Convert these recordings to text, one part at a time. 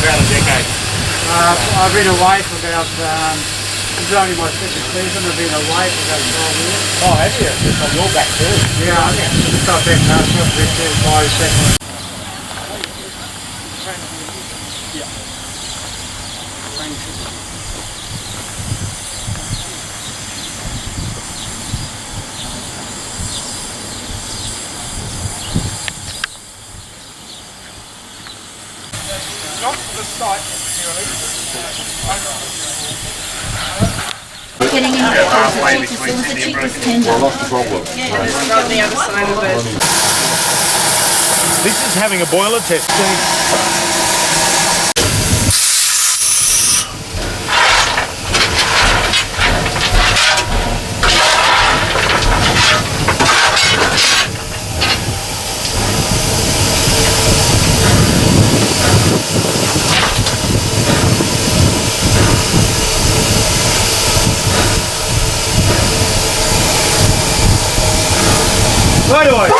about a decade? I've been away for about, this is only my second season. I've been away for about 12 years. Oh, have you? Just on your back too? Yeah, I've got that national with my second. Not the site necessarily. Getting in halfway between Sydney and Brisbane. Well, that's the problem. Yeah, just on the other side of it. This is having a boiler test. Right away.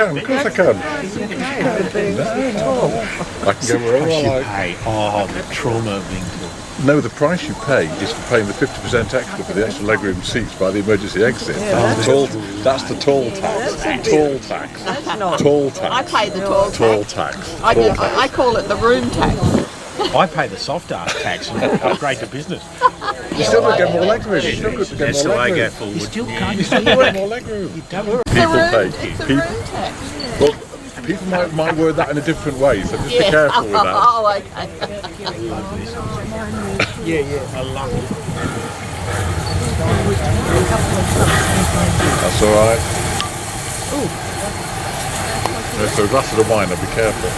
Of course I can. I can go wherever I like. Pay. Oh, the trauma of being told. No, the price you pay is for paying the 50% extra for the extra legroom seats by the emergency exit. That's the toll tax. Toll tax. Toll tax. I pay the toll tax. Toll tax. I call it the room tax. I pay the soft ass tax and upgrade to business. You still don't get more legroom. You still got to get That's more the way I go legroom. forward. You still get more legroom. People pay. Room tax. Well, people might word that in a different way, so just be careful with that. Oh, okay. I love it. That's alright. If there's a glass of the wine, I'll be careful.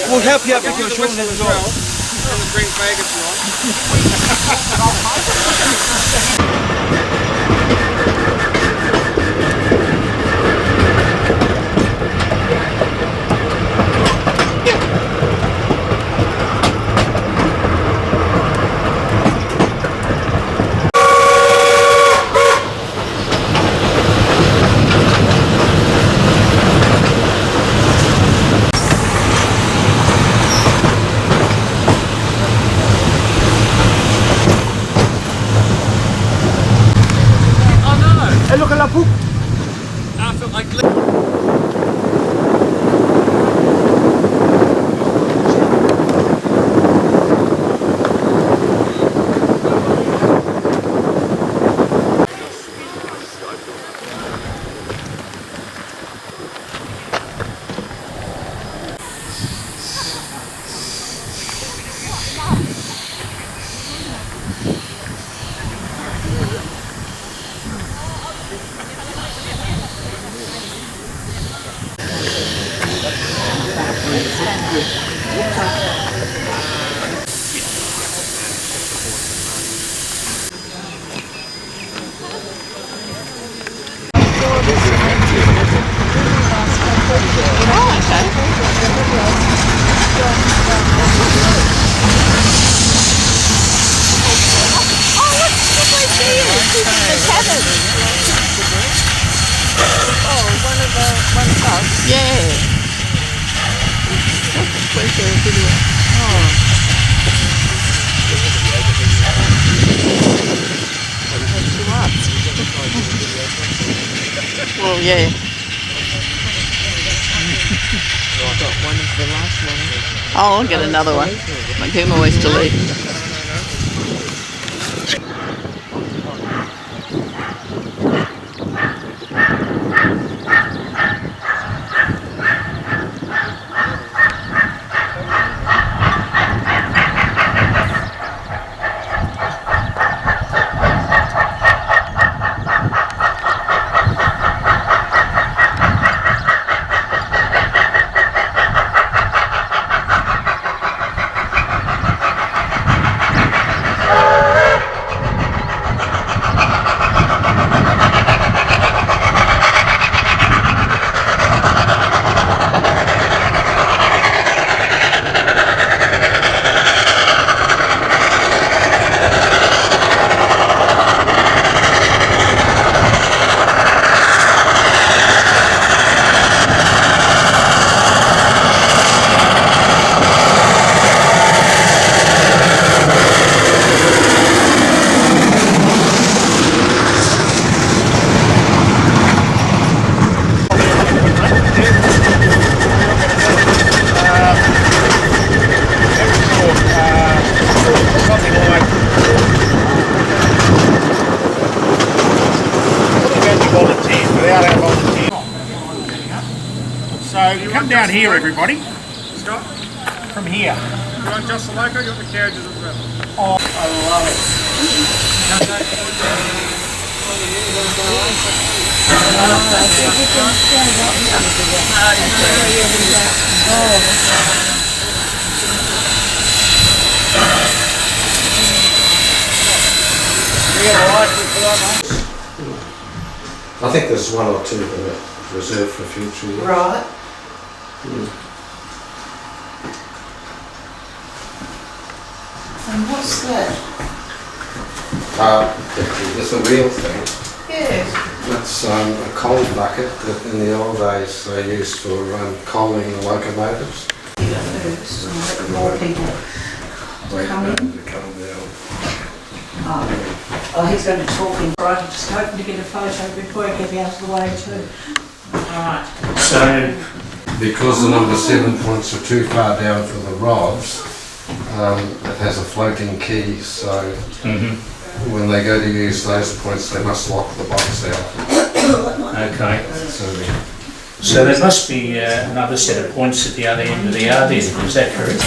We'll help you out with your shoulders as well. Bring baggage Hey, look at la poupe. I felt like Yeah. Where's the video? Well, yeah. I got one of the last one. Oh, I'll get another one. My game always delayed. So come down here, everybody. Scott, From here. you want just the loco? You want the carriages as well? Oh, I love it. I think there's one or two that are reserved for future use. Right. And what's that? It's a wheel thing. Yes. That's a coal bucket that in the old days they used for coaling the locomotives. You go first and let more people come in. Oh, he's going to talk in. Right, I'm just hoping to get a photo before I get out of the way too. Right. So, because the number 7 points are too far down for the rods, it has a floating key, so when they go to use those points they must lock the box out. Okay. So, So there must be another set of points at the other end of the yard, is that correct?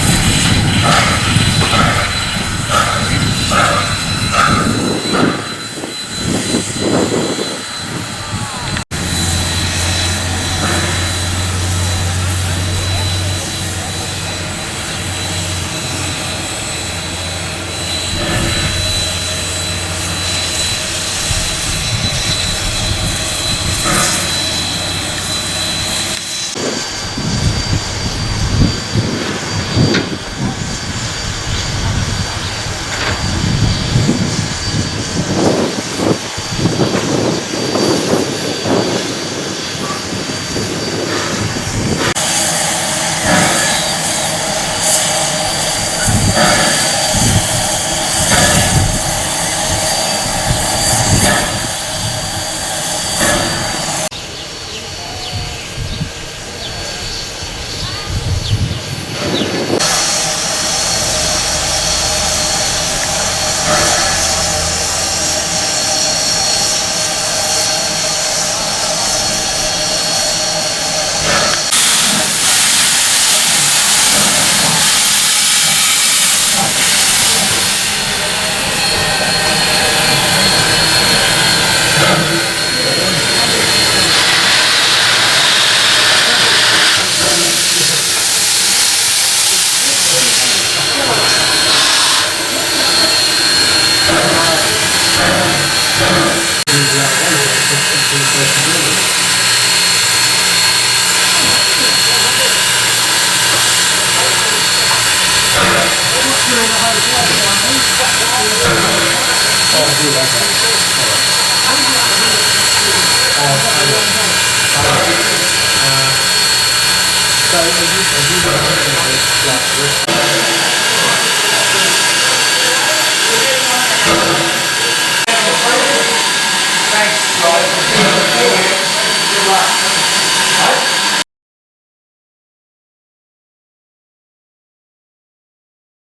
So, have you got like